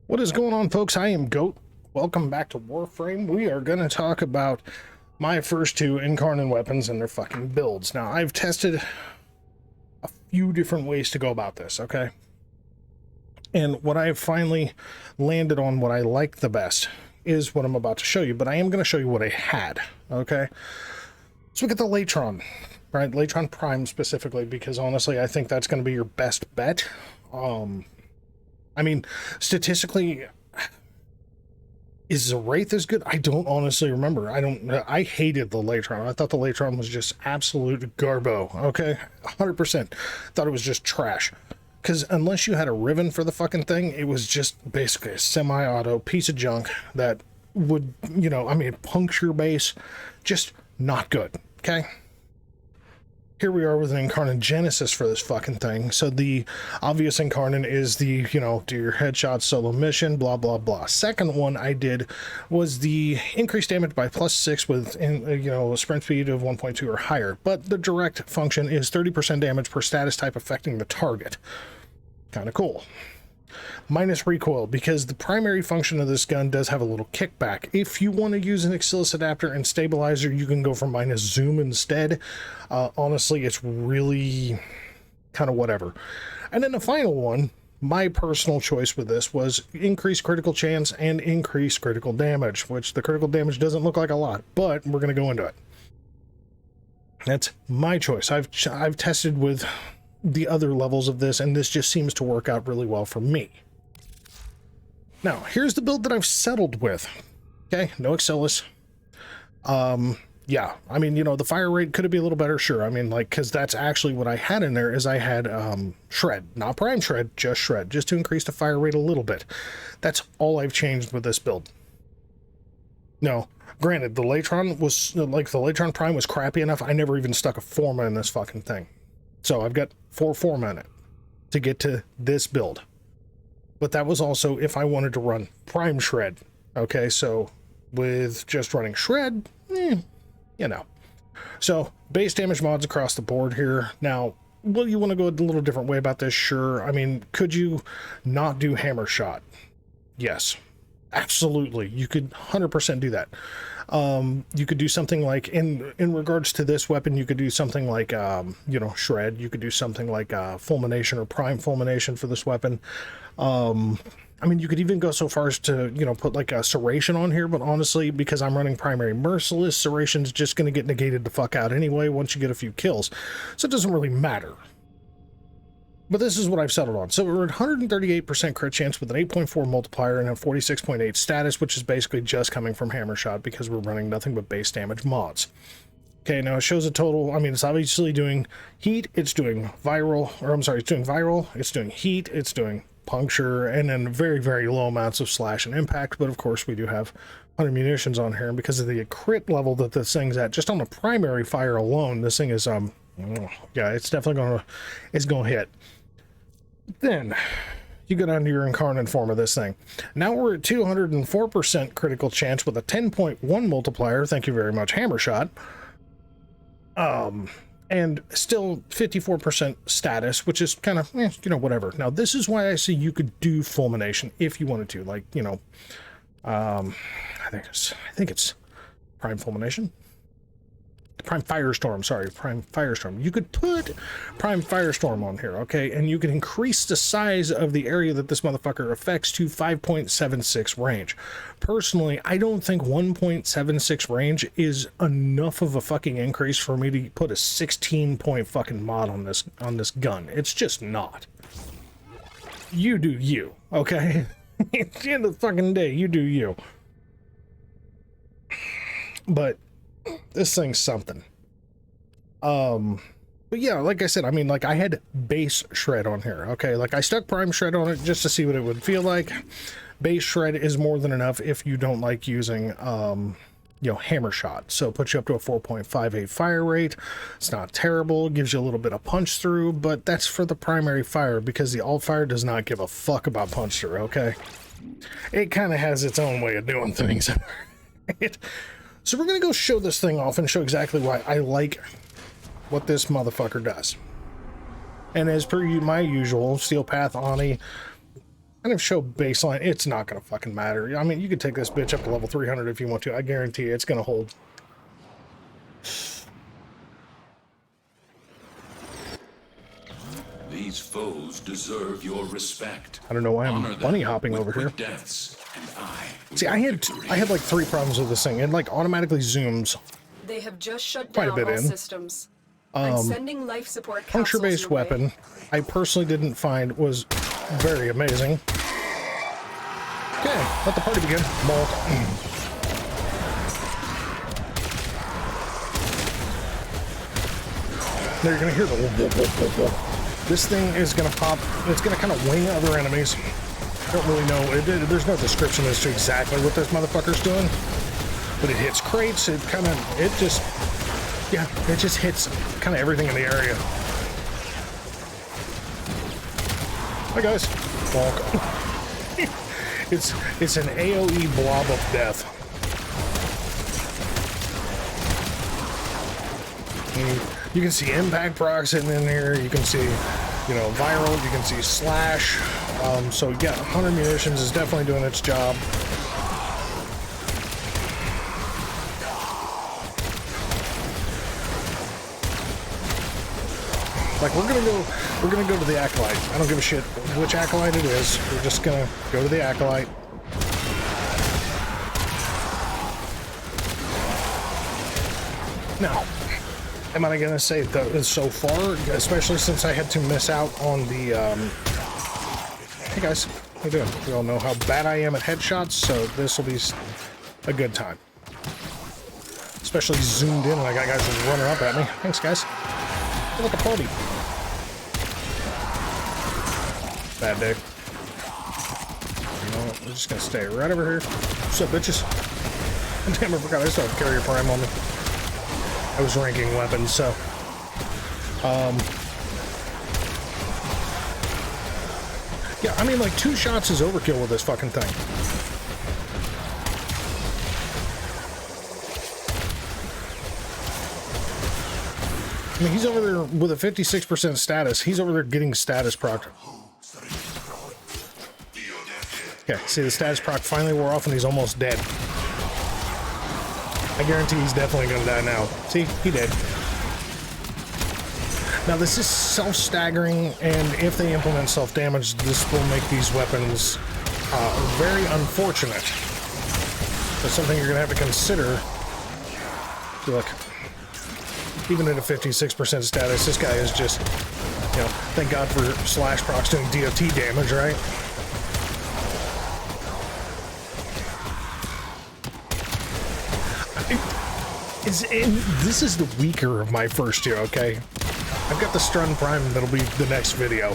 What is going on, folks? I am Goat. Welcome back to Warframe. We are going to talk about my first two Incarnon weapons and their fucking builds. Now, I've tested a few different ways to go about this, okay? And what I have finally landed on, what I like the best, is what I'm about to show you. But I am going to show you what I had, okay? Let's look at the Latron, right? Latron Prime specifically, because honestly, I think that's going to be your best bet. I mean, statistically, is the Wraith as good? I don't honestly remember. I hated the Latron. I thought the Latron was just absolute garbo, okay? 100%. Thought it was just trash. Because unless you had a Riven for the fucking thing, it was just basically a semi-auto piece of junk that would, you know, I mean, puncture base, just not good, okay? Here we are with an Incarnon Genesis for this fucking thing. So the obvious Incarnon is the, you know, do your headshot solo mission, blah, blah, blah. Second one I did was the increased damage by +6 with, you know, a sprint speed of 1.2 or higher. But the direct function is 30% damage per status type affecting the target. Kind of cool. Minus recoil, because the primary function of this gun does have a little kickback. If you want to use an Axis adapter and stabilizer, you can go for minus zoom instead. Honestly, it's really kind of whatever. And then the final one, my personal choice with this was increased critical chance and increased critical damage, which the critical damage doesn't look like a lot, but we're going to go into it. That's my choice. I've tested with the other levels of this, and this just seems to work out really well for me. Now, here's the build that I've settled with. Okay, no Axis. Yeah, I mean, you know, the fire rate could be a little better, sure. I mean, like, because that's actually what I had in there, is I had Shred, not Prime Shred, just Shred, just to increase the fire rate a little bit. That's all I've changed with this build. No, granted, the Latron was, like, the Latron Prime was crappy enough, I never even stuck a Forma in this fucking thing. So I've got 4 Forma in it to get to this build. But that was also if I wanted to run Prime Shred. Okay, so with just running Shred, you know. So base damage mods across the board here. Now, will you want to go a little different way about this? Sure. I mean, could you not do Hammer Shot? Yes, absolutely. You could 100% do that. You could do something like, in regards to this weapon, you could do something like, you know, Shred. You could do something like Fulmination or Prime Fulmination for this weapon. I mean, you could even go so far as to, you know, put like a Serration on here, but honestly, because I'm running primary Merciless, Serration's just going to get negated the fuck out anyway once you get a few kills. So it doesn't really matter. But this is what I've settled on. So we're at 138% crit chance with an 8.4 multiplier and a 46.8 status, which is basically just coming from Hammer Shot because we're running nothing but base damage mods. Okay, now it shows a total, I mean, it's obviously doing heat, it's doing viral, or I'm sorry, it's doing viral, it's doing heat, it's doing puncture, and then very, very low amounts of slash and impact. But of course, we do have 100 munitions on here, and because of the crit level that this thing's at, just on the primary fire alone, this thing is, yeah, it's definitely gonna hit. Then you go down to your Incarnon form of this thing. Now we're at 204% critical chance with a 10.1 multiplier. Thank you very much, Hammer Shot. And still 54% status, which is kind of, you know, whatever. Now, this is why I say you could do Fulmination if you wanted to. Like, you know, I think it's Prime Fulmination. Prime Firestorm, sorry, Prime Firestorm. You could put Prime Firestorm on here, okay? And you can increase the size of the area that this motherfucker affects to 5.76 range. Personally, I don't think 1.76 range is enough of a fucking increase for me to put a 16-point fucking mod on this gun. It's just not. You do you, okay? At the end of the fucking day, you do you. But this thing's something. But yeah, like I said, I mean, like, I had base Shred on here, okay? Like, I stuck Prime Shred on it just to see what it would feel like. Base Shred is more than enough if you don't like using, you know, Hammer Shot. So it puts you up to a 4.58 fire rate. It's not terrible. It gives you a little bit of punch through, but that's for the primary fire, because the alt fire does not give a fuck about punch through, okay? It kind of has its own way of doing things. So we're going to go show this thing off and show exactly why I like what this motherfucker does. And as per my usual, Steel Path, Ani, kind of show baseline. It's not going to fucking matter. I mean, you could take this bitch up to level 300 if you want to. I guarantee you it's going to hold. These foes deserve your respect. I don't know why I'm bunny hopping over here. Deaths, and See, I had like 3 problems with this thing. It like automatically zooms. They have just shut quite down a bit all in. systems. I'm sending life support Puncture-based weapon, I personally didn't find was very amazing. Okay, let the party begin. Malt. Now you're gonna hear the. This thing is gonna pop. It's gonna kind of wing other enemies. I don't really know. There's no description as to exactly what this motherfucker's doing, but it hits crates. It just hits kind of everything in the area. Hi guys. Bonk. It's an AoE blob of death. You can see impact proc sitting in here. You can see, viral. You can see slash. So yeah, 100 munitions is definitely doing its job. Like we're gonna go to the Acolyte. I don't give a shit which Acolyte it is. We're just gonna go to the Acolyte. Now, am I gonna say that so far, especially since I had to miss out on the hey guys, how you doing? We all know how bad I am at headshots, so this will be a good time. Especially zoomed in, and I got guys running up at me. Thanks guys. Look at the party. Bad day. You know what? We're just gonna stay right over here. What's up, bitches? Damn, I forgot I still have carrier prime on me. I was ranking weapons, so. Yeah, I mean, like 2 shots is overkill with this fucking thing. I mean, he's over there with a 56% status. He's over there getting status proc. Okay, see the status proc finally wore off and he's almost dead. I guarantee he's definitely gonna die now. See, he did. Now this is self-staggering, and if they implement self-damage, this will make these weapons very unfortunate. That's something you're gonna have to consider. See, look. Even at a 56% status, this guy is just, thank God for slash procs doing DOT damage, right? This is the weaker of my first year, okay? I've got the Stun Prime, that'll be the next video.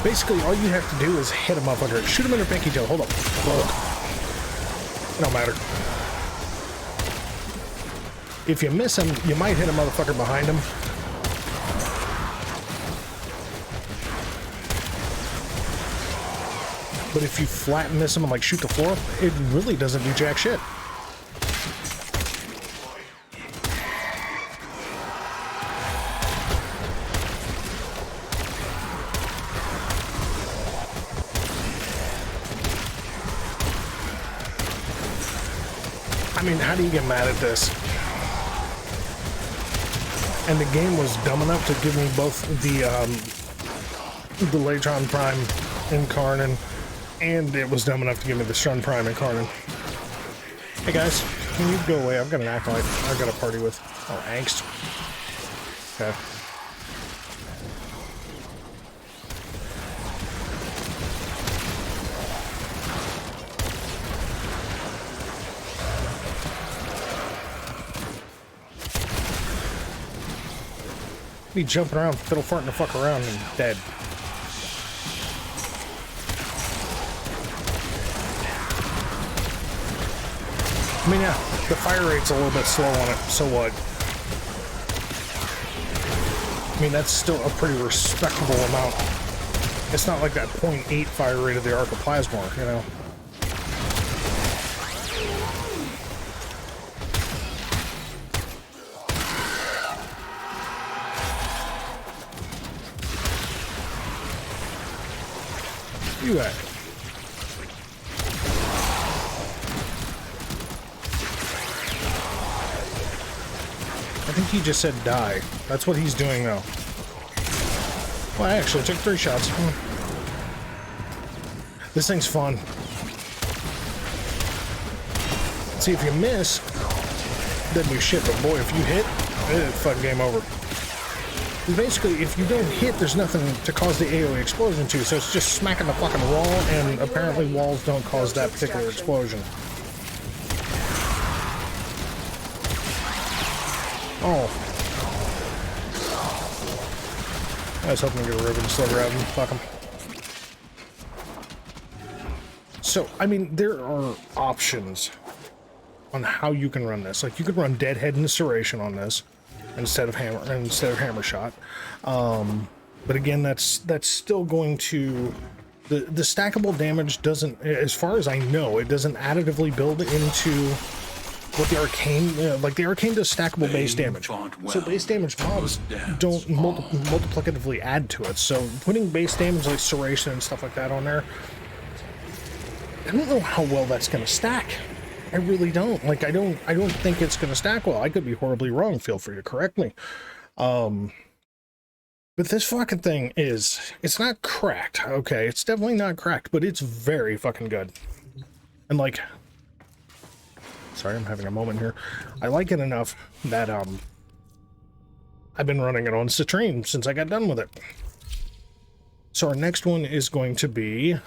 Basically, all you have to do is hit a motherfucker. Shoot him in the pinky toe. Hold up. It don't matter. If you miss him, you might hit a motherfucker behind him. But if you flat miss him and like shoot the floor, it really doesn't do jack shit. I mean, how do you get mad at this? And the game was dumb enough to give me both the Latron Prime Incarnon, and it was dumb enough to give me the Stun Prime Incarnon. Hey guys, can you go away? I've got an Acolyte I've got to party with. Oh, angst. Okay. Be jumping around, fiddle farting the fuck around and dead. I mean, yeah, the fire rate's a little bit slow on it, so what? I mean, that's still a pretty respectable amount. It's not like that 0.8 fire rate of the Arcoplasmor, you know? you at? I think he just said die. That's what he's doing now. Well, I actually took 3 shots. This thing's fun. See, if you miss, doesn't do shit, but boy, if you hit, it's fucking game over. Basically, if you don't hit, there's nothing to cause the AoE explosion to, so it's just smacking the fucking wall, and apparently walls don't cause that particular explosion. Oh. I was hoping to get a ribbon sliver out of him. Fuck him. So, I mean, there are options on how you can run this. Like, you could run Deadhead and Serration on this instead of Hammer Shot. But again, that's still going to... The stackable damage doesn't, as far as I know, it doesn't additively build into what the Arcane... like, the Arcane does stackable base damage. So base damage mobs don't multiplicatively add to it. So putting base damage like Serration and stuff like that on there, I don't know how well that's going to stack. I really don't. Like, I don't think it's going to stack well. I could be horribly wrong. Feel free to correct me. But this fucking thing it's not cracked, okay? It's definitely not cracked, but it's very fucking good. And, like, sorry, I'm having a moment here. I like it enough that, I've been running it on Citrine since I got done with it. So our next one is going to be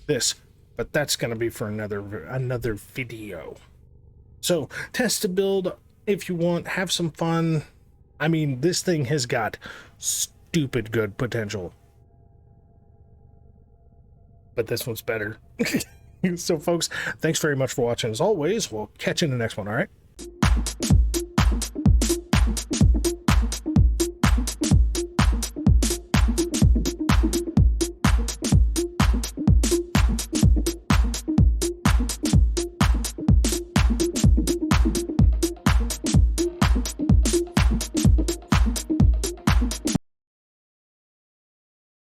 this. But that's going to be for another video. So, test to build if you want, have some fun. I mean, this thing has got stupid good potential. But this one's better. So, folks, thanks very much for watching. As always, we'll catch you in the next one, all right?